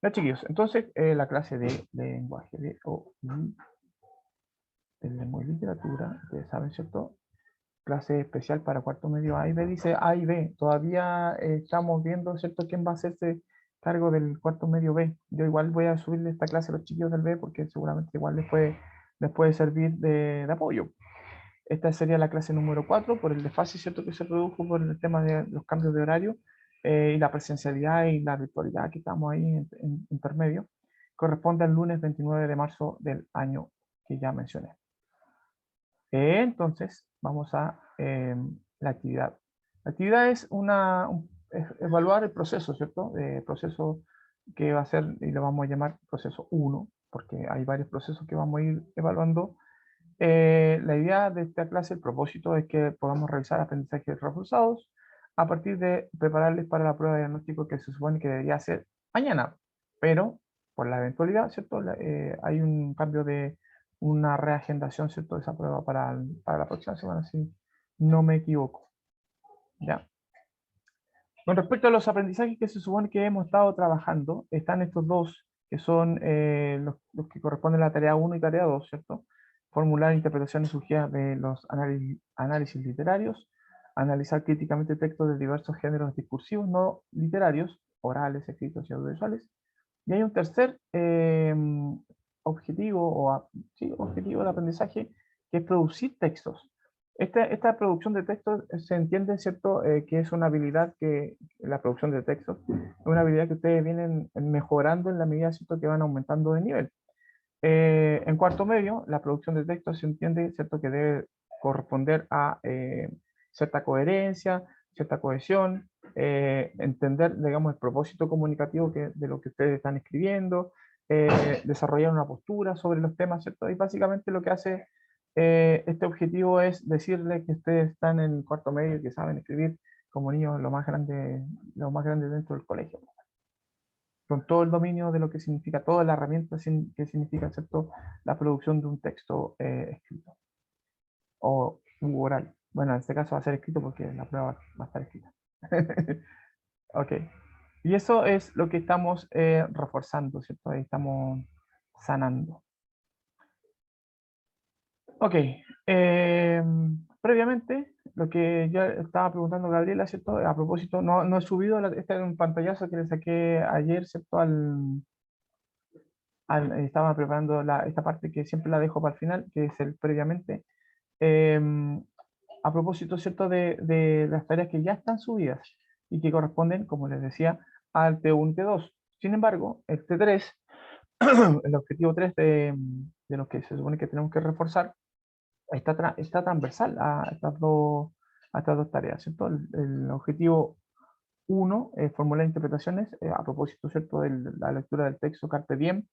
Ya, chiquillos, entonces la clase de lenguaje de lengua y literatura, ustedes saben, ¿cierto? Clase especial para cuarto medio A y B, dice A y B. Todavía estamos viendo, ¿cierto?, quién va a hacerse cargo del cuarto medio B. Yo igual voy a subirle esta clase a los chiquillos del B porque seguramente igual les puede servir de apoyo. Esta sería la clase número 4 por el desfase, ¿cierto?, que se produjo por el tema de los cambios de horario y la presencialidad y la virtualidad que estamos ahí en intermedio. Corresponde al lunes 29 de marzo del año que ya mencioné. Entonces, vamos a la actividad. La actividad es evaluar el proceso, ¿cierto? Proceso que va a ser, y lo vamos a llamar proceso 1, porque hay varios procesos que vamos a ir evaluando. La idea de esta clase, el propósito es que podamos realizar aprendizajes reforzados a partir de prepararles para la prueba de diagnóstico que se supone que debería ser mañana, pero por la eventualidad, ¿cierto? Hay un cambio de una reagendación, ¿cierto?, de esa prueba para la próxima semana, si no me equivoco. ¿Ya? Con respecto a los aprendizajes que se supone que hemos estado trabajando, están estos dos, que son los que corresponden a la tarea 1 y tarea 2, ¿cierto? Formular interpretaciones surgidas de los análisis literarios, analizar críticamente textos de diversos géneros discursivos no literarios, orales, escritos y audiovisuales. Y hay un tercer objetivo de aprendizaje, que es producir textos. Esta producción de textos se entiende, ¿cierto?, que es una habilidad la producción de textos, es una habilidad que ustedes vienen mejorando en la medida, ¿cierto?, que van aumentando de nivel. En cuarto medio, la producción de textos se entiende, ¿cierto?, que debe corresponder a cierta coherencia, cierta cohesión, entender, digamos, el propósito comunicativo de lo que ustedes están escribiendo, desarrollar una postura sobre los temas, ¿cierto? Y básicamente lo que hace este objetivo es decirle que ustedes están en cuarto medio y que saben escribir como niños lo más grande dentro del colegio, con todo el dominio de lo que significa, toda la herramienta que significa, ¿cierto?, la producción de un texto escrito o oral. Bueno, en este caso va a ser escrito porque la prueba va a estar escrita. Ok. Y eso es lo que estamos reforzando, ¿cierto? Ahí estamos sanando. Ok. Previamente, lo que ya estaba preguntando Gabriela, ¿cierto? A propósito, no he subido, este es un pantallazo que le saqué ayer, ¿cierto? Estaba preparando esta parte que siempre la dejo para el final, que es el previamente. A propósito, ¿cierto?, de las tareas que ya están subidas y que corresponden, como les decía, al T1 y T2. Sin embargo, el T3, el objetivo 3 de lo que se supone que tenemos que reforzar, está transversal a estas dos tareas, ¿cierto? El objetivo 1 es formular interpretaciones a propósito, ¿cierto?, de la lectura del texto Carpe Diem.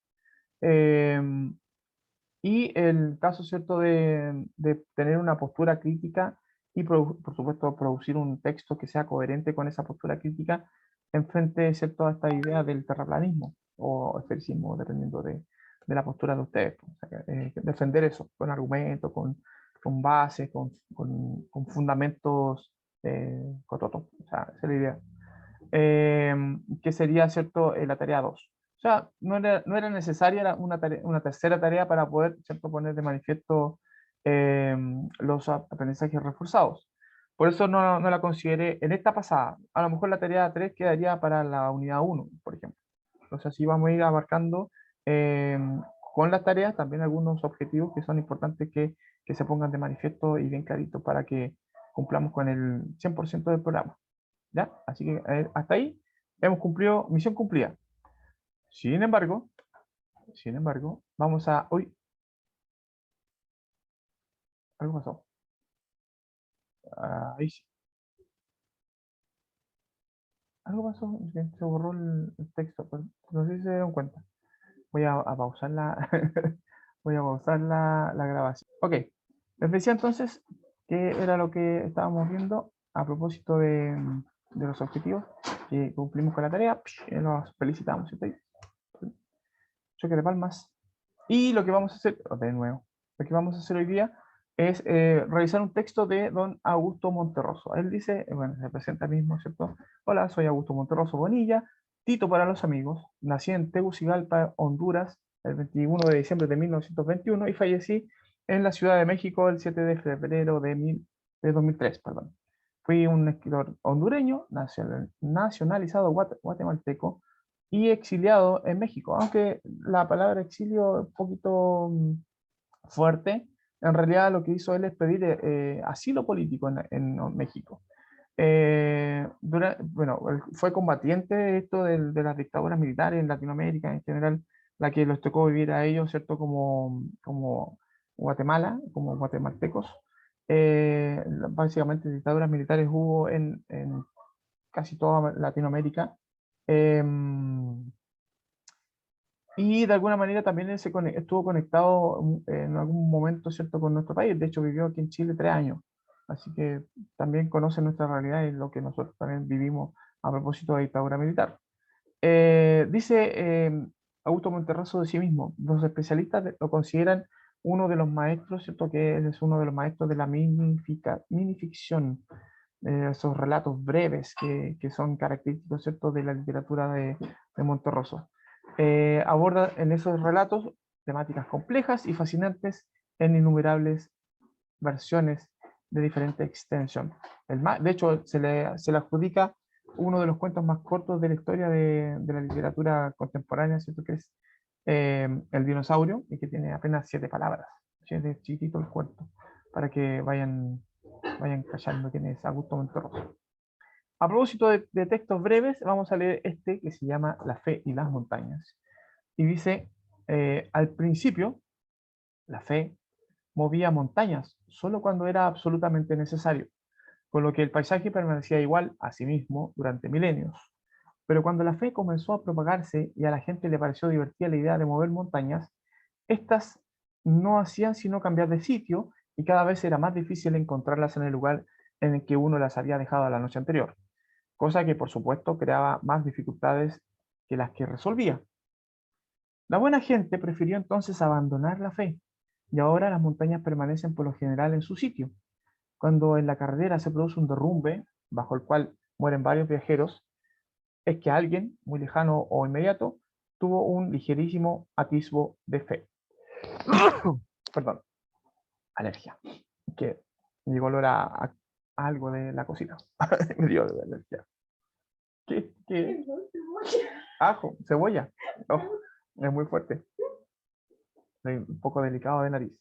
Y el caso, ¿cierto?, de tener una postura crítica y, por supuesto, producir un texto que sea coherente con esa postura crítica en frente, ¿cierto?, a esta idea del terraplanismo o esfericismo, dependiendo de la postura de ustedes. O sea, defender eso con argumentos, con bases, con fundamentos cototos. O sea, esa es la idea. Que sería, ¿cierto?, la tarea 2. O sea, no era necesaria una tercera tarea para poder, ¿cierto?, poner de manifiesto los aprendizajes reforzados. Por eso no la consideré en esta pasada. A lo mejor la tarea 3 quedaría para la unidad 1, por ejemplo. Entonces así vamos a ir abarcando eh, con las tareas también algunos objetivos que son importantes que se pongan de manifiesto y bien clarito para que cumplamos con el 100% del programa. ¿Ya? Así que hasta ahí hemos cumplido, misión cumplida. Sin embargo, vamos a... Uy, algo pasó. Ahí sí. Algo pasó, se borró el texto, pero no sé si se dieron cuenta. Voy a pausar voy a pausar la grabación. Ok, les decía entonces que era lo que estábamos viendo a propósito de los objetivos, que cumplimos con la tarea. Nos felicitamos, ¿sí? Choque de palmas. Y lo que vamos a hacer, de nuevo, lo que vamos a hacer hoy día es revisar un texto de don Augusto Monterroso. Él dice, bueno, se presenta mismo, ¿cierto? Hola, soy Augusto Monterroso Bonilla, Tito para los amigos. Nací en Tegucigalpa, Honduras, el 21 de diciembre de 1921 y fallecí en la Ciudad de México el 7 de febrero de 2003. Perdón. Fui un escritor hondureño, nacionalizado guatemalteco y exiliado en México. Aunque la palabra exilio es un poquito fuerte, en realidad lo que hizo él es pedir asilo político en México. Bueno, él fue combatiente de esto de las dictaduras militares en Latinoamérica en general, la que les tocó vivir a ellos, ¿cierto? Como Guatemala, como guatemaltecos. Básicamente dictaduras militares hubo en casi toda Latinoamérica. Y de alguna manera también él estuvo conectado en algún momento, ¿cierto?, con nuestro país. De hecho, vivió aquí en Chile 3 años. Así que también conoce nuestra realidad y lo que nosotros también vivimos a propósito de dictadura militar. Dice Augusto Monterroso de sí mismo, los especialistas lo consideran uno de los maestros, ¿cierto?, que es uno de los maestros de la minificción, esos relatos breves que son característicos, ¿cierto?, de la literatura de Monterroso. Aborda en esos relatos temáticas complejas y fascinantes en innumerables versiones de diferente extensión. De hecho, se le adjudica uno de los cuentos más cortos de la historia de la literatura contemporánea, ¿cierto?, que es El dinosaurio, y que tiene apenas 7 palabras. Es de chiquitito el cuento, para que vayan cachando quién es Augusto Monterroso. A propósito de textos breves, vamos a leer este que se llama La fe y las montañas. Y dice, al principio, la fe movía montañas solo cuando era absolutamente necesario, con lo que el paisaje permanecía igual a sí mismo durante milenios. Pero cuando la fe comenzó a propagarse y a la gente le pareció divertida la idea de mover montañas, estas no hacían sino cambiar de sitio y cada vez era más difícil encontrarlas en el lugar en el que uno las había dejado la noche anterior, cosa que por supuesto creaba más dificultades que las que resolvía. La buena gente prefirió entonces abandonar la fe, y ahora las montañas permanecen por lo general en su sitio. Cuando en la carretera se produce un derrumbe, bajo el cual mueren varios viajeros, es que alguien, muy lejano o inmediato, tuvo un ligerísimo atisbo de fe. Perdón, alergia. Que me llegó olor a algo de la cocina. Me dio alergia. ¿Qué? Ajo, cebolla. Oh, es muy fuerte. Soy un poco delicado de nariz.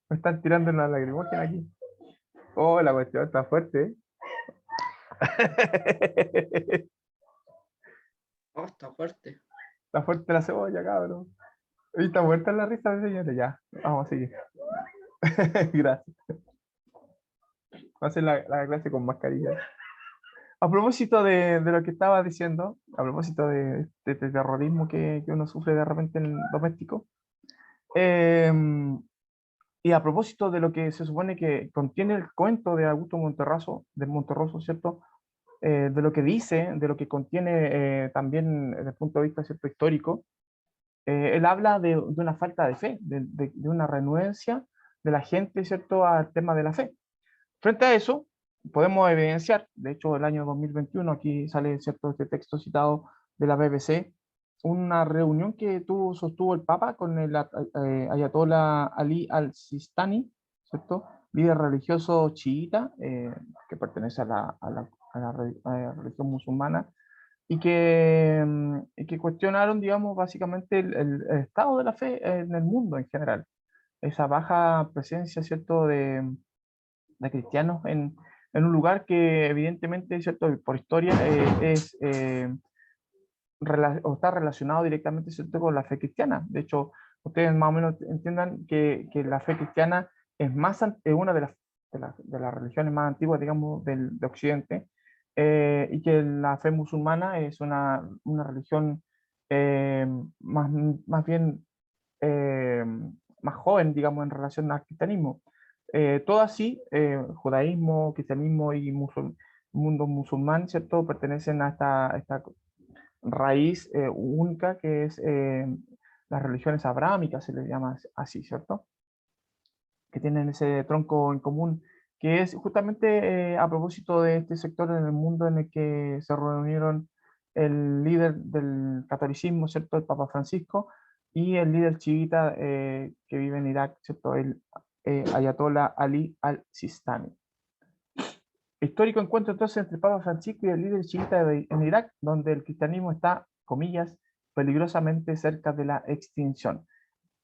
Me están tirando una lagrimógena aquí. Oh, la cuestión está fuerte. Oh, está fuerte. Está fuerte la cebolla, cabrón. Y está muerta la risa, señores. Ya, vamos a seguir. Gracias. Va a ser la clase con mascarilla. A propósito de lo que estaba diciendo, a propósito de terrorismo que uno sufre de repente en el doméstico, eh, y a propósito de lo que se supone que contiene el cuento de Augusto Monterroso, ¿cierto? De lo que dice, de lo que contiene también desde el punto de vista, ¿cierto?, histórico, él habla de una falta de fe, de una renuencia de la gente, ¿cierto?, al tema de la fe. Frente a eso, podemos evidenciar, de hecho, el año 2021, aquí sale, ¿cierto?, este texto citado de la BBC, una reunión que sostuvo el Papa con el ayatollah Ali al-Sistani, ¿cierto?, líder religioso chiita, que pertenece a la religión musulmana, y que cuestionaron, digamos, básicamente el estado de la fe en el mundo en general. Esa baja presencia, ¿cierto?, de cristianos en un lugar que evidentemente, ¿cierto?, por historia o está relacionado directamente, ¿cierto?, con la fe cristiana. De hecho, ustedes más o menos entiendan que la fe cristiana es una de las religiones más antiguas, digamos, de Occidente, y que la fe musulmana es una religión eh, más, más bien eh, más joven, digamos, en relación al cristianismo. Todo así, judaísmo, cristianismo y mundo musulmán, ¿cierto?, pertenecen a esta raíz única que es las religiones abrámicas, se les llama así, ¿cierto?, que tienen ese tronco en común que es justamente a propósito de este sector en el mundo en el que se reunieron el líder del catolicismo, ¿cierto? El Papa Francisco, y el líder chiita que vive en Irak, ¿cierto? El Ayatollah Ali al-Sistani. Histórico encuentro entonces entre el Papa Francisco y el líder chiita en Irak, donde el cristianismo está, comillas, peligrosamente cerca de la extinción.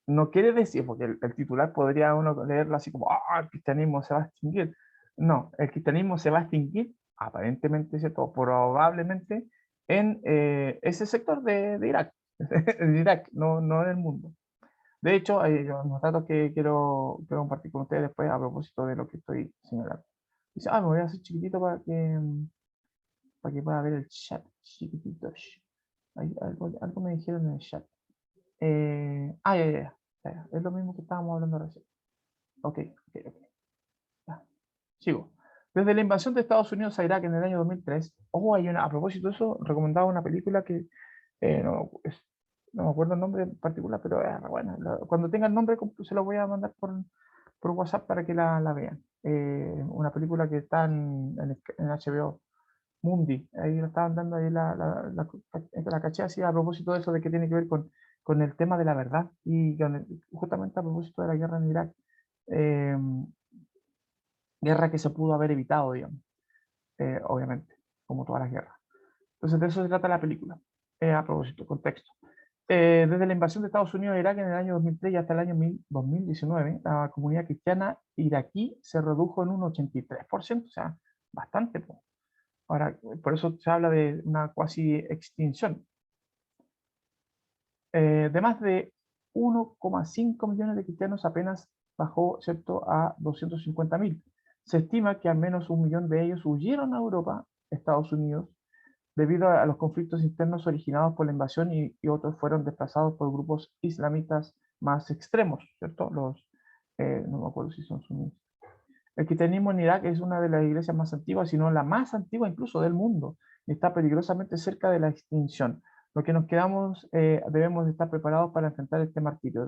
No quiere decir, porque el titular podría uno leerlo así como, ah, el cristianismo se va a extinguir. No, el cristianismo se va a extinguir, aparentemente, ¿cierto? Probablemente en ese sector de Irak, en Irak, no en el mundo. De hecho, hay unos datos que quiero compartir con ustedes después a propósito de lo que estoy señalando. Dice, me voy a hacer chiquitito para que pueda ver el chat. Chiquititos. Algo me dijeron en el chat. Ya. Es lo mismo que estábamos hablando recién. Ok. Ya. Sigo. Desde la invasión de Estados Unidos a Irak en el año 2003, a propósito de eso, recomendaba una película que no me acuerdo el nombre en particular, pero bueno, cuando tenga el nombre se lo voy a mandar por WhatsApp para que la vean. Una película que está en HBO, Mundi, ahí lo estaban dando ahí la caché así a propósito de eso, de que tiene que ver con el tema de la verdad y justamente a propósito de la guerra en Irak, eh, guerra que se pudo haber evitado, digamos, obviamente, como todas las guerras. Entonces de eso se trata la película, a propósito, contexto. Desde la invasión de Estados Unidos a Irak en el año 2003 y hasta el año 2019, la comunidad cristiana iraquí se redujo en un 83%, o sea, bastante. Ahora, por eso se habla de una cuasi extinción. De más de 1,5 millones de cristianos apenas bajó, ¿cierto?, a 250.000. Se estima que al menos 1 millón de ellos huyeron a Europa, Estados Unidos, debido a los conflictos internos originados por la invasión y otros fueron desplazados por grupos islamitas más extremos, ¿cierto? No me acuerdo si son suníes. El cristianismo en Irak es una de las iglesias más antiguas, si no la más antigua incluso del mundo, y está peligrosamente cerca de la extinción. Lo que nos quedamos, debemos de estar preparados para enfrentar este martirio.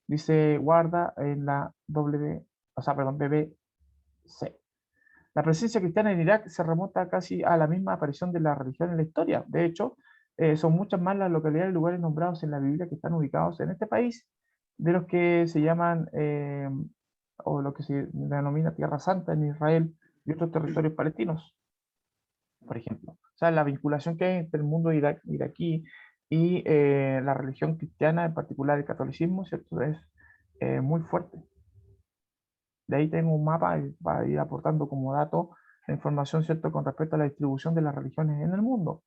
Dice Guarda en la BBC. La presencia cristiana en Irak se remonta casi a la misma aparición de la religión en la historia. De hecho, son muchas más las localidades y lugares nombrados en la Biblia que están ubicados en este país, de los que se llaman, o lo que se denomina Tierra Santa en Israel y otros territorios palestinos, por ejemplo. O sea, la vinculación que hay entre el mundo iraquí y la religión cristiana, en particular el catolicismo, ¿cierto? Es muy fuerte. De ahí tengo un mapa para ir aportando como dato la información, ¿cierto?, con respecto a la distribución de las religiones en el mundo.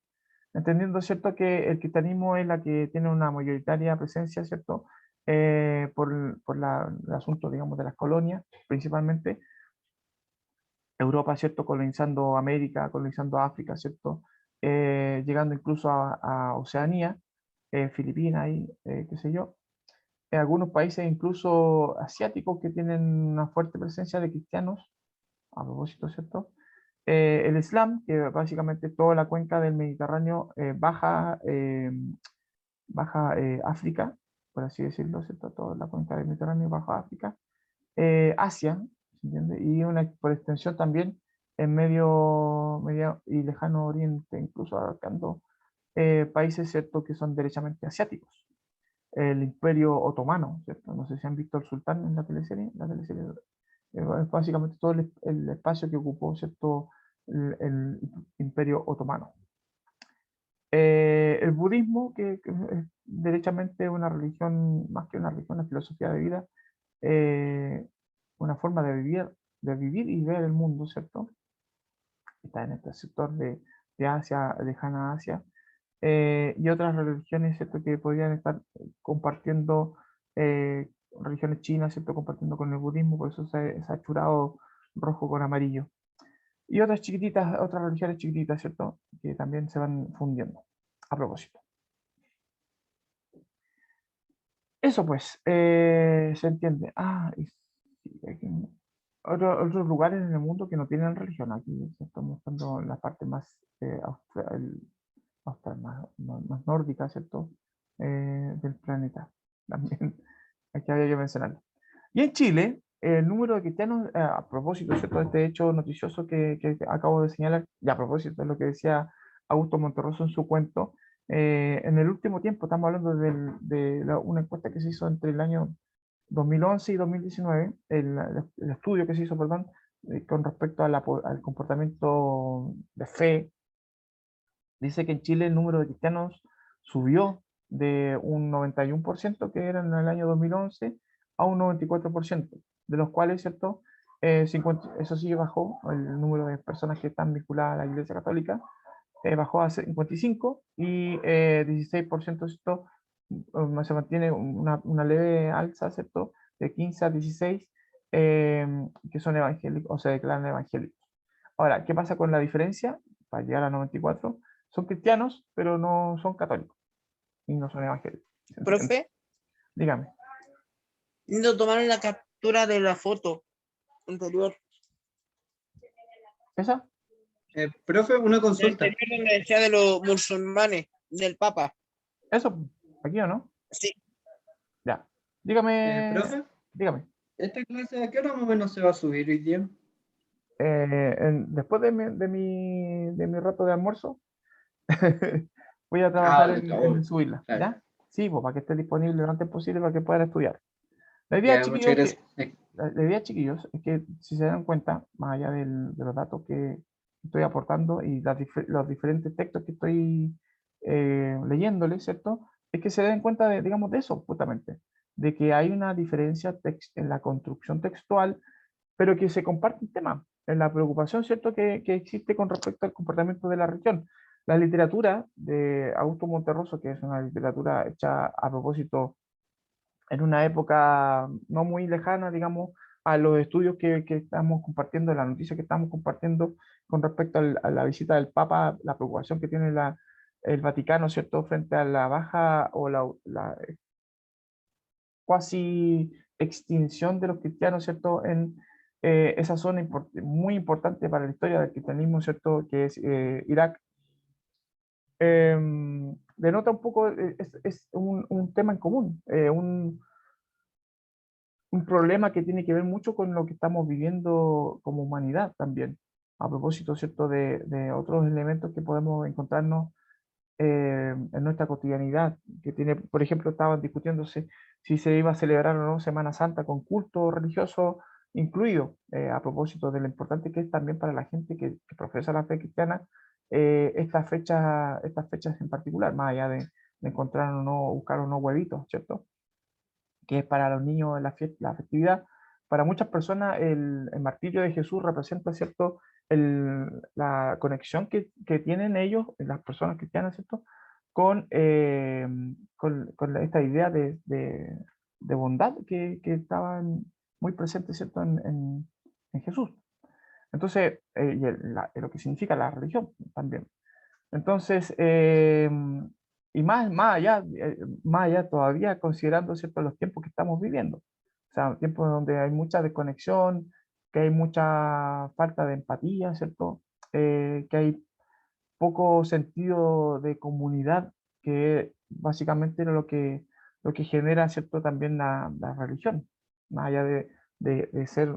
Entendiendo, ¿cierto?, que el cristianismo es la que tiene una mayoritaria presencia, ¿cierto?, el asunto, digamos, de las colonias, principalmente Europa, ¿cierto?, colonizando América, colonizando África, ¿cierto?, llegando incluso a Oceanía, Filipinas y qué sé yo, en algunos países incluso asiáticos que tienen una fuerte presencia de cristianos, a propósito, ¿cierto? El Islam, que básicamente toda la cuenca del Mediterráneo, baja África, por así decirlo, ¿cierto? Toda la cuenca del Mediterráneo, baja África, Asia, ¿se entiende? Y por extensión también en medio y lejano oriente, incluso abarcando países, ¿cierto?, que son derechamente asiáticos. El Imperio Otomano, ¿cierto? No sé si han visto el Sultán en la teleserie es básicamente todo el espacio que ocupó, ¿cierto?, el Imperio Otomano. El budismo, que es derechamente una religión, más que una religión, una filosofía de vida, una forma de vivir y ver el mundo, ¿cierto? Está en este sector de Asia, lejana Asia, y otras religiones, ¿cierto?, que podrían estar compartiendo, religiones chinas, ¿cierto?, compartiendo con el budismo, por eso se ha churado rojo con amarillo. Y otras chiquititas, otras religiones chiquititas, ¿cierto?, que también se van fundiendo. A propósito. Eso pues, se entiende. Otros lugares en el mundo que no tienen religión. Aquí se está mostrando la parte más, más nórdica, ¿cierto? Del planeta. También, aquí había que mencionarlo. Y en Chile, el número de cristianos, a propósito, ¿cierto?, de este hecho noticioso que acabo de señalar, y a propósito de lo que decía Augusto Monterroso en su cuento, en el último tiempo, estamos hablando una encuesta que se hizo entre el año 2011 y 2019, el estudio que se hizo, perdón, con respecto a al comportamiento de fe, dice que en Chile el número de cristianos subió de un 91% que era en el año 2011 a un 94%, de los cuales, ¿cierto? 50, eso sí bajó, el número de personas que están vinculadas a la Iglesia Católica bajó a 55 y 16%, ¿cierto? Se mantiene una leve alza, ¿cierto? De 15 a 16 que son evangélicos o se declaran evangélicos. Ahora, ¿qué pasa con la diferencia? Para llegar a 94, son cristianos, pero no son católicos y no son evangélicos. Profe, Dígame. no tomaron la captura de la foto anterior. ¿Esa? Profe, una La consulta. anterior donde decía de los musulmanes, del Papa. ¿Eso? ¿Aquí o no? Sí. Ya. Dígame. Profe, Dígame. ¿esta clase a qué hora más o menos se va a subir hoy día? Después de mi rato de almuerzo, voy a trabajar en subirla. Claro. ¿Ya? Sí, pues para que esté disponible lo antes posible para que puedan estudiar. La idea, Ya, muchas chiquillos, gracias. la idea, chiquillos, es que si se dan cuenta, más allá de los datos que estoy aportando y los diferentes textos que estoy leyéndoles, ¿cierto? Es que se den cuenta de, digamos, de eso, justamente, de que hay una diferencia en la construcción textual, pero que se comparte el tema, en la preocupación, ¿cierto?, que existe con respecto al comportamiento de la región. La literatura de Augusto Monterroso, que es una literatura hecha a propósito en una época no muy lejana, digamos, a los estudios que estamos compartiendo, la noticia que estamos compartiendo con respecto a la visita del Papa, la preocupación que tiene el Vaticano, ¿cierto?, frente a la baja o la cuasi extinción de los cristianos, ¿cierto?, en esa zona muy importante para la historia del cristianismo, ¿cierto?, que es Irak. Denota un poco, es un tema en común, un problema que tiene que ver mucho con lo que estamos viviendo como humanidad también, a propósito, ¿cierto?, de otros elementos que podemos encontrarnos en nuestra cotidianidad, que tiene, por ejemplo, estaban discutiéndose si se iba a celebrar o no Semana Santa con culto religioso incluido, a propósito de lo importante que es también para la gente que profesa la fe cristiana, estas fechas en particular, más allá de encontrar o no, buscar o no huevitos, ¿cierto?, que es para los niños la festividad. Para muchas personas el martirio de Jesús representa, ¿cierto?, la conexión que tienen ellos, las personas cristianas, ¿cierto?, con esta idea de bondad que estaban muy presentes, ¿cierto?, en Jesús. Entonces, lo que significa la religión también. Entonces, y más allá todavía considerando, ¿cierto?, los tiempos que estamos viviendo. O sea, tiempos donde hay mucha desconexión, que hay mucha falta de empatía, ¿cierto? Que hay poco sentido de comunidad, que básicamente es lo que genera, ¿cierto?, también la religión. Más allá de ser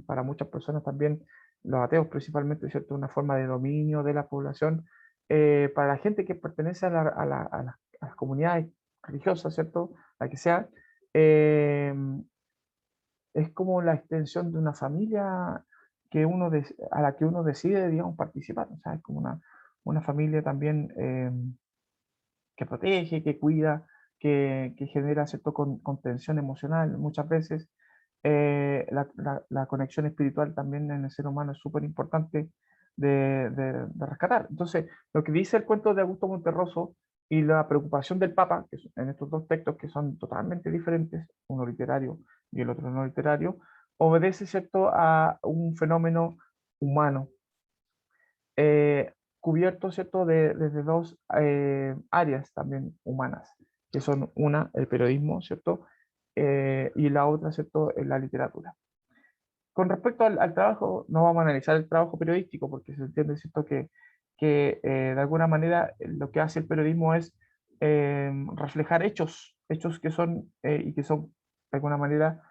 para muchas personas también, los ateos principalmente, ¿cierto?, una forma de dominio de la población. Para la gente que pertenece a las comunidades religiosas, ¿cierto?, la que sea, eh, es como la extensión de una familia a la que uno decide, digamos, participar. O sea, es como una familia también que protege, que cuida, que genera cierto contención emocional. Muchas veces la conexión espiritual también en el ser humano es súper importante de rescatar. Entonces, lo que dice el cuento de Augusto Monterroso y la preocupación del Papa, en estos dos textos que son totalmente diferentes, uno literario y el otro no literario, obedece, ¿cierto?, a un fenómeno humano, cubierto, ¿cierto?, desde dos áreas también humanas, que son una, el periodismo, ¿cierto?, y la otra, ¿cierto?, la literatura. Con respecto al trabajo, no vamos a analizar el trabajo periodístico porque se entiende, ¿cierto?, que de alguna manera lo que hace el periodismo es reflejar hechos que son y que son de alguna manera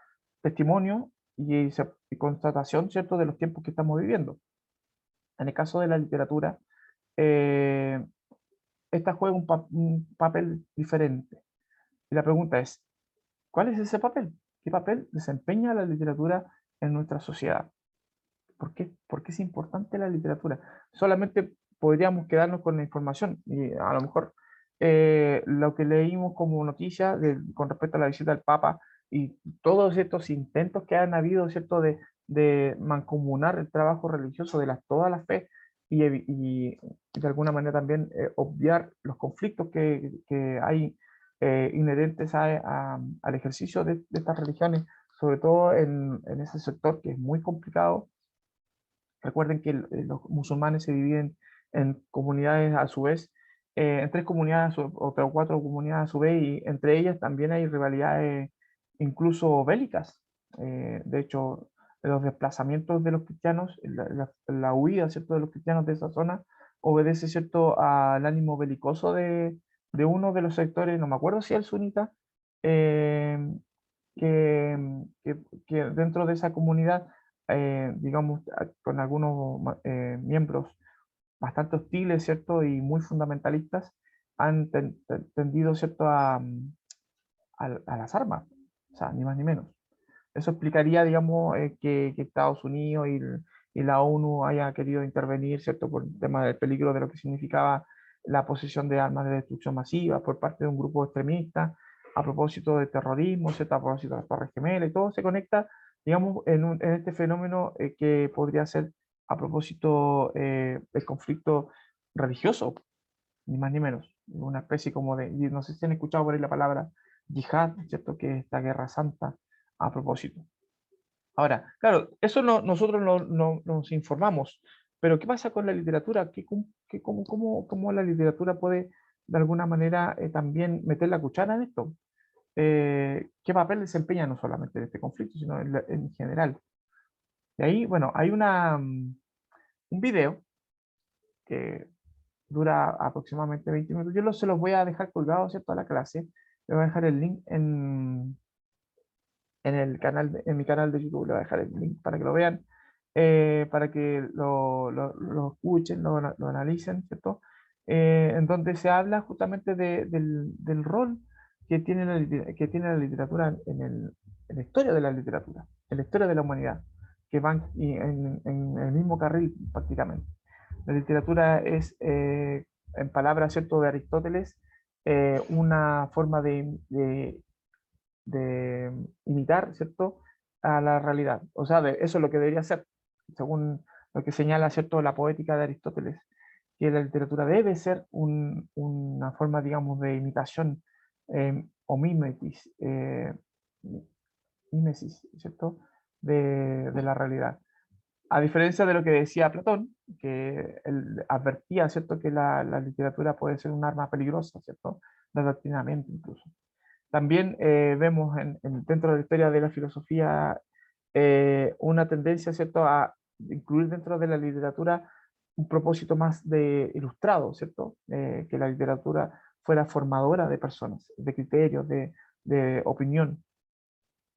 testimonio y constatación, ¿cierto?, de los tiempos que estamos viviendo. En el caso de la literatura, eh, esta juega un papel diferente. Y la pregunta es, ¿cuál es ese papel? ¿Qué papel desempeña la literatura en nuestra sociedad? ¿Por qué? ¿Por qué es importante la literatura? Solamente podríamos quedarnos con la información y a lo mejor lo que leímos como noticia con respecto a la visita del Papa y todos estos intentos que han habido, ¿cierto?, de mancomunar el trabajo religioso de toda la fe y de alguna manera también obviar los conflictos que hay inherentes al ejercicio de estas religiones, sobre todo en ese sector que es muy complicado. Recuerden que los musulmanes se dividen en comunidades a su vez, en tres comunidades o tres o cuatro comunidades a su vez, y entre ellas también hay rivalidades incluso bélicas. De hecho, los desplazamientos de los cristianos, la huida, ¿cierto?, de los cristianos de esa zona, obedece, ¿cierto?, al ánimo belicoso de uno de los sectores, no me acuerdo si el sunita, eh, que, que dentro de esa comunidad digamos, con algunos miembros bastante hostiles, ¿cierto? Y muy fundamentalistas, han tendido, ¿cierto?, a las armas, o sea, ni más ni menos. Eso explicaría, digamos, que Estados Unidos y la ONU haya querido intervenir, ¿cierto?, por el tema del peligro de lo que significaba la posesión de armas de destrucción masiva por parte de un grupo extremista, a propósito de terrorismo, ¿cierto?, a propósito de las Torres Gemelas, y todo se conecta, digamos, en este fenómeno que podría ser a propósito del conflicto religioso, ni más ni menos. Una especie como de, y no sé si han escuchado por ahí la palabra yihad, ¿cierto?, que es esta guerra santa a propósito. Ahora, claro, eso nosotros nos informamos, pero ¿qué pasa con la literatura? ¿Cómo la literatura puede de alguna manera también meter la cuchara en esto? ¿Qué papel desempeña no solamente en este conflicto, sino en general? Y ahí, bueno, hay un video que dura aproximadamente 20 minutos. Yo se los voy a dejar colgados, ¿cierto?, a la clase. Le voy a dejar el link en el canal, en mi canal de YouTube, le voy a dejar el link para que lo vean, para que lo escuchen, lo analicen, ¿cierto? En donde se habla justamente del rol que tiene la literatura en la historia de la literatura, en la historia de la humanidad, que van en el mismo carril prácticamente. La literatura es, en palabras, ¿cierto?, de Aristóteles, una forma de imitar, ¿cierto?, a la realidad. O sea, eso es lo que debería ser, según lo que señala, ¿cierto?, la poética de Aristóteles, que la literatura debe ser una forma, digamos, de imitación o mímesis, ¿cierto?, de la realidad. A diferencia de lo que decía Platón, que él advertía, ¿cierto?, que la literatura puede ser un arma peligrosa, ¿cierto?, de adoctrinamiento incluso. También vemos dentro de la historia de la filosofía una tendencia, ¿cierto?, a incluir dentro de la literatura un propósito más de ilustrado, ¿cierto? Que la literatura fuera formadora de personas, de criterios, de opinión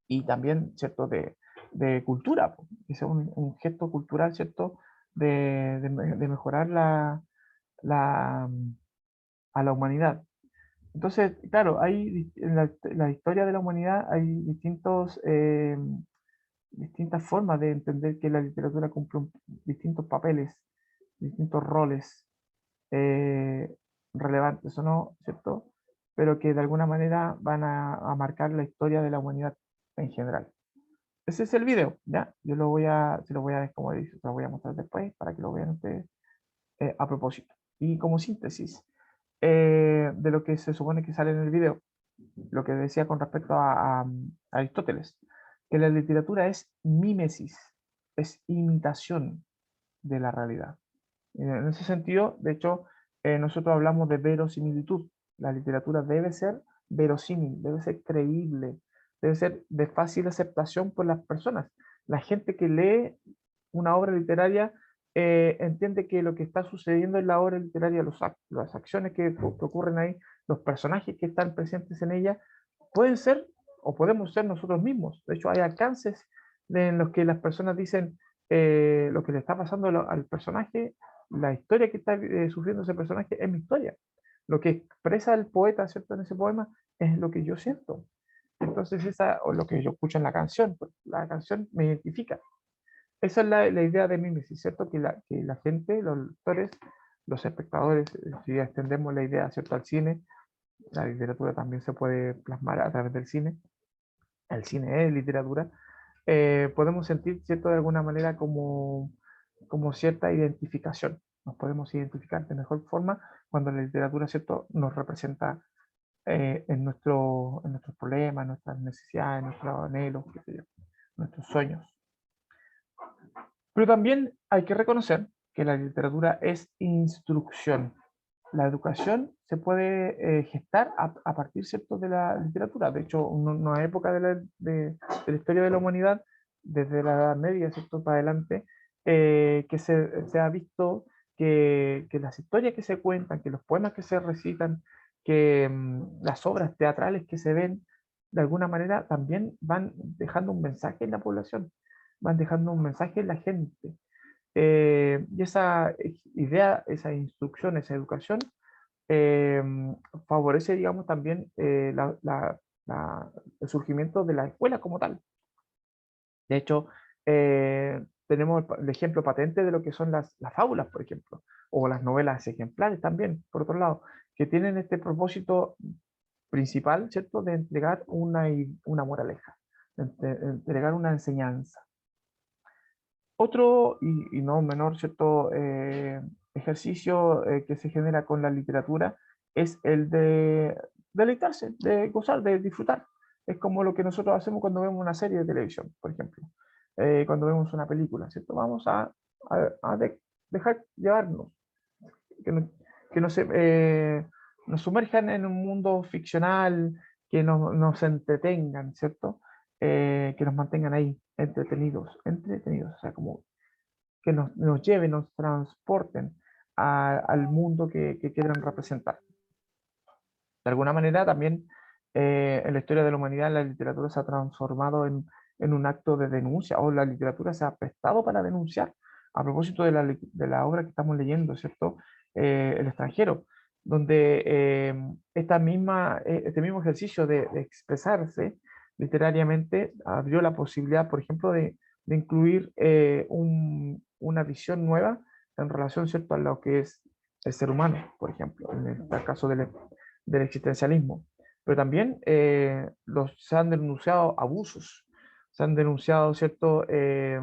y también, ¿cierto?, de cultura, que sea un gesto cultural, ¿cierto?, de mejorar la, a la humanidad. Entonces, claro, en la historia de la humanidad hay distintas formas de entender que la literatura cumple distintos papeles, distintos roles eh, relevantes o no, ¿cierto? Pero que de alguna manera van a marcar la historia de la humanidad en general. Ese es el video, ¿ya? Se lo voy a, como dice, se lo voy a mostrar después para que lo vean ustedes a propósito. Y como síntesis de lo que se supone que sale en el video, lo que decía con respecto a Aristóteles, que la literatura es mímesis, es imitación de la realidad. En ese sentido, de hecho, nosotros hablamos de verosimilitud. La literatura debe ser verosímil, debe ser creíble, debe ser de fácil aceptación por las personas. La gente que lee una obra literaria entiende que lo que está sucediendo en la obra literaria, las acciones que ocurren ahí, los personajes que están presentes en ella, pueden ser o podemos ser nosotros mismos. De hecho, hay alcances en los que las personas dicen lo que le está pasando al personaje, la historia que está sufriendo ese personaje es mi historia. Lo que expresa el poeta, ¿cierto? En ese poema es lo que yo siento. Entonces, o lo que yo escucho en la canción, pues, la canción me identifica. Esa es la idea de mímesis, ¿cierto? Que la gente, los lectores, los espectadores, si extendemos la idea, ¿cierto? Al cine, la literatura también se puede plasmar a través del cine. El cine es literatura. Podemos sentir, ¿cierto? De alguna manera como cierta identificación. Nos podemos identificar de mejor forma cuando la literatura, ¿cierto? Nos representa en nuestros problemas, nuestras necesidades, nuestros anhelos, qué sé yo, nuestros sueños. Pero también hay que reconocer que la literatura es instrucción. La educación se puede gestar a partir, ¿cierto?, de la literatura. De hecho, una época de la historia de la humanidad, desde la Edad Media, ¿cierto?, para adelante, que se ha visto que las historias que se cuentan, que los poemas que se recitan, que las obras teatrales que se ven, de alguna manera también van dejando un mensaje en la población, van dejando un mensaje en la gente. Y esa idea, esa instrucción, esa educación, eh, favorece, digamos, también el surgimiento de la escuela como tal. De hecho, tenemos el ejemplo patente de lo que son las fábulas, por ejemplo, o las novelas ejemplares también, por otro lado, que tienen este propósito principal, ¿cierto?, de entregar una moraleja, de entregar una enseñanza. Otro, y no menor, ¿cierto?, ejercicio que se genera con la literatura es el de deleitarse, de gozar, de disfrutar. Es como lo que nosotros hacemos cuando vemos una serie de televisión, por ejemplo, cuando vemos una película, ¿cierto? Vamos a dejar llevarnos, que, no- que nos sumerjan en un mundo ficcional, que nos entretengan, ¿cierto? Que nos mantengan ahí, entretenidos, o sea, como que nos lleven, nos transporten al mundo que quieran representar. De alguna manera también en la historia de la humanidad la literatura se ha transformado en un acto de denuncia, o la literatura se ha prestado para denunciar, a propósito de la obra que estamos leyendo, ¿cierto? El extranjero, donde este mismo ejercicio de expresarse literariamente abrió la posibilidad, por ejemplo, de incluir una visión nueva en relación, ¿cierto?, a lo que es el ser humano, por ejemplo, en el caso del existencialismo. Pero también se han denunciado abusos, se han denunciado, ¿cierto?, de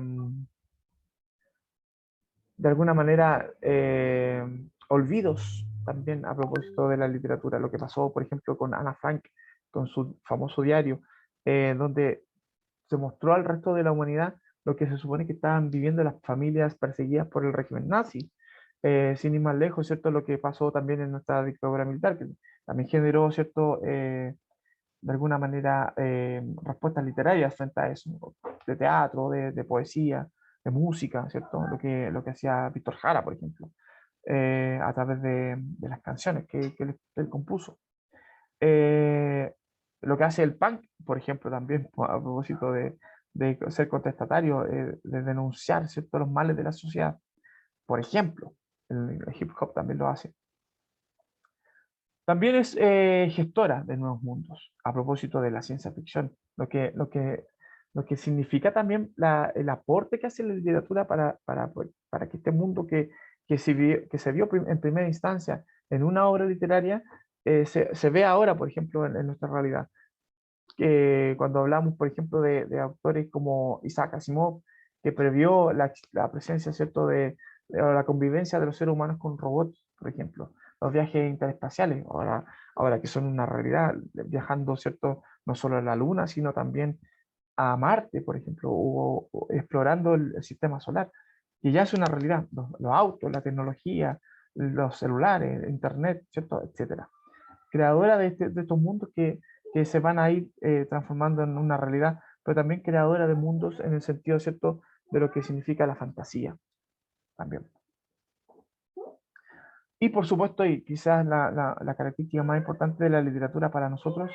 alguna manera olvidos también a propósito de la literatura. Lo que pasó, por ejemplo, con Ana Frank, con su famoso diario, donde se mostró al resto de la humanidad lo que se supone que estaban viviendo las familias perseguidas por el régimen nazi. Sin ir más lejos, ¿cierto? Lo que pasó también en nuestra dictadura militar, que también generó, ¿cierto?, de alguna manera respuestas literarias frente a eso, de teatro, de poesía, de música, ¿cierto? Lo que hacía Víctor Jara, por ejemplo, a través de las canciones que él compuso. Eh, lo que hace el punk, por ejemplo, también a propósito de ser contestatario, de denunciar, ¿cierto?, los males de la sociedad. Por ejemplo, el hip hop también lo hace. También es gestora de nuevos mundos, a propósito de la ciencia ficción, lo que significa también el aporte que hace la literatura para que este mundo que se vio en primera instancia en una obra literaria, se ve ahora, por ejemplo, en nuestra realidad. Que cuando hablamos, por ejemplo, de autores como Isaac Asimov, que previó la presencia, ¿cierto?, o la convivencia de los seres humanos con robots, por ejemplo, los viajes interespaciales, ahora que son una realidad, viajando, ¿cierto?, no solo a la Luna, sino también a Marte, por ejemplo, o explorando el sistema solar, que ya es una realidad, los autos, la tecnología, los celulares, Internet, ¿cierto?, etcétera. Creadora de estos mundos que se van a ir transformando en una realidad, pero también creadora de mundos en el sentido, ¿cierto?, de lo que significa la fantasía también. Y por supuesto, y quizás la característica más importante de la literatura para nosotros,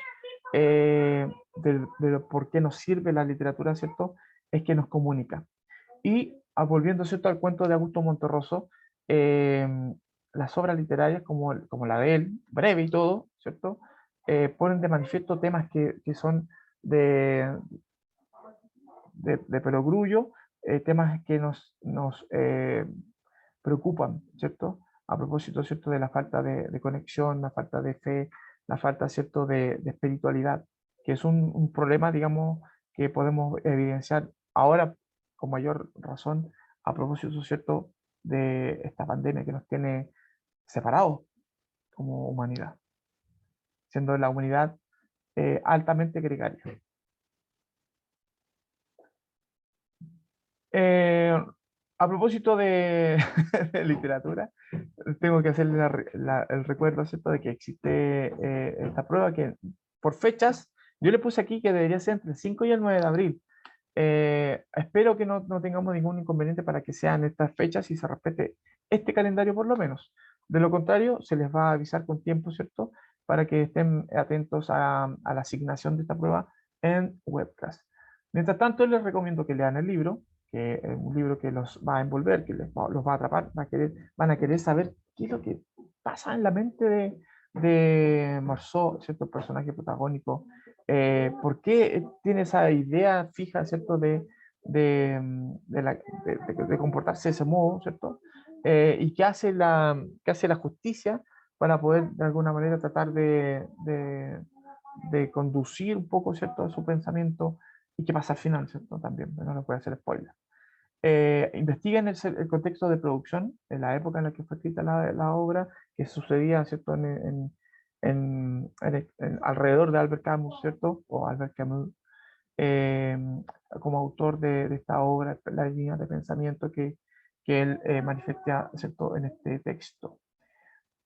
de por qué nos sirve la literatura, ¿cierto?, es que nos comunica. Y volviendo, ¿cierto?, al cuento de Augusto Monterroso, las obras literarias como la de él, breve y todo, ¿cierto?, ponen de manifiesto temas que son de perogrullo, temas que nos preocupan, ¿cierto? A propósito, ¿cierto?, de la falta de conexión, la falta de fe, la falta, ¿cierto?, de espiritualidad, que es un problema, digamos, que podemos evidenciar ahora con mayor razón a propósito, ¿cierto?, de esta pandemia que nos tiene separados como humanidad, siendo la humanidad altamente gregaria. A propósito de, de literatura, tengo que hacerle el recuerdo, ¿cierto?, de que existe esta prueba que por fechas, yo le puse aquí que debería ser entre el 5 y el 9 de abril. Espero que no tengamos ningún inconveniente para que sean estas fechas y se respete este calendario por lo menos. De lo contrario, se les va a avisar con tiempo, ¿cierto?, para que estén atentos a la asignación de esta prueba en webcast. Mientras tanto, les recomiendo que lean el libro, que es un libro que los va a envolver, que los va a atrapar, van a querer saber qué es lo que pasa en la mente de Marceau, ¿cierto?, personaje protagónico, por qué tiene esa idea fija, ¿cierto?, de comportarse de ese modo, ¿cierto? Y qué hace la justicia para poder de alguna manera tratar de conducir un poco, ¿cierto?, su pensamiento y qué pasa al final, ¿cierto? También, no les voy a hacer spoiler. Investiguen el contexto de producción, en la época en la que fue escrita la obra, que sucedía, ¿cierto?, alrededor de Albert Camus, ¿cierto? O Albert Camus, eh, como autor de esta obra, la línea de pensamiento que él manifiesta, ¿cierto?, en este texto.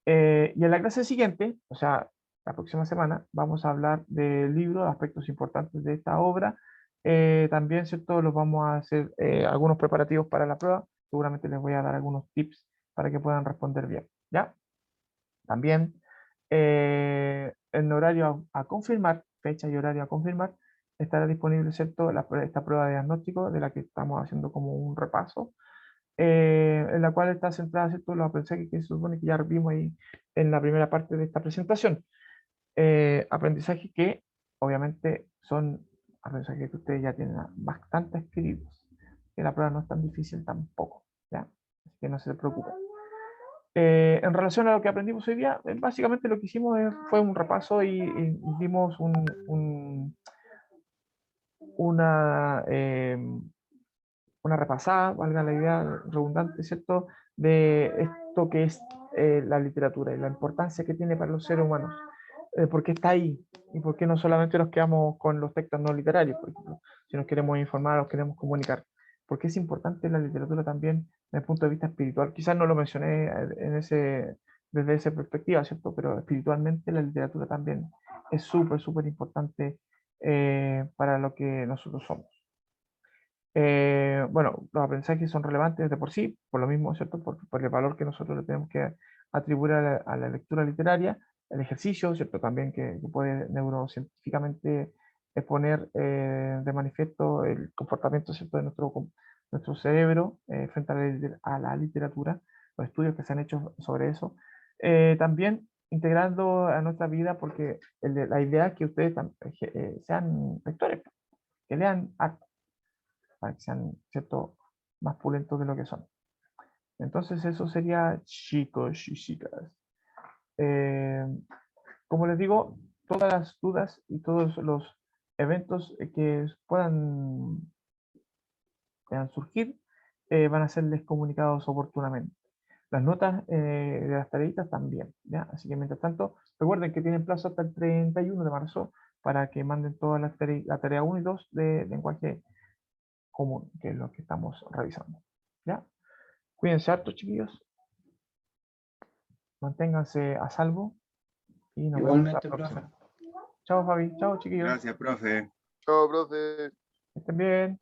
Y en la clase siguiente, o sea, la próxima semana, vamos a hablar del libro, de aspectos importantes de esta obra. También, ¿cierto?, los vamos a hacer algunos preparativos para la prueba. Seguramente les voy a dar algunos tips para que puedan responder bien, ¿ya? También, en horario a confirmar, fecha y horario a confirmar, estará disponible, ¿cierto?, esta prueba de diagnóstico de la que estamos haciendo como un repaso, en la cual está centrada, ¿cierto?, los aprendizajes que se supone que ya vimos ahí en la primera parte de esta presentación. Aprendizajes que obviamente son aprendizajes que ustedes ya tienen bastante adquiridos, que la prueba no es tan difícil tampoco, ¿ya? Así que no se preocupen. En relación a lo que aprendimos hoy día, básicamente lo que hicimos fue un repaso y dimos una, una repasada, valga la idea redundante, ¿cierto?, de esto que es la literatura y la importancia que tiene para los seres humanos. ¿Por qué está ahí? Y por qué no solamente nos quedamos con los textos no literarios, por ejemplo, si nos queremos informar o queremos comunicar. Porque es importante la literatura también desde el punto de vista espiritual. Quizás no lo mencioné desde esa perspectiva, ¿cierto? Pero espiritualmente la literatura también es súper, súper importante para lo que nosotros somos. Bueno, los aprendizajes son relevantes de por sí, por lo mismo, ¿cierto? Por el valor que nosotros le tenemos que atribuir a la lectura literaria, el ejercicio, ¿cierto? También que puede neurocientíficamente exponer de manifiesto el comportamiento, ¿cierto?, de nuestro cerebro frente a la literatura, los estudios que se han hecho sobre eso. También integrando a nuestra vida, porque la idea es que ustedes sean lectores, que lean arte para que sean, ¿cierto?, más pulentos de lo que son. Entonces eso sería, chicos y chicas. Como les digo, todas las dudas y todos los eventos que puedan surgir van a serles comunicados oportunamente. Las notas de las tareitas también, ¿ya? Así que mientras tanto, recuerden que tienen plazo hasta el 31 de marzo para que manden todas las la tarea 1 y 2 de lenguaje común, que es lo que estamos revisando. ¿Ya? Cuídense harto, chiquillos. Manténganse a salvo y nos vemos la Igualmente, próxima. profe. Chao, Fabi. Chao, chiquillos. Gracias, profe. Chao, profe. Que estén bien.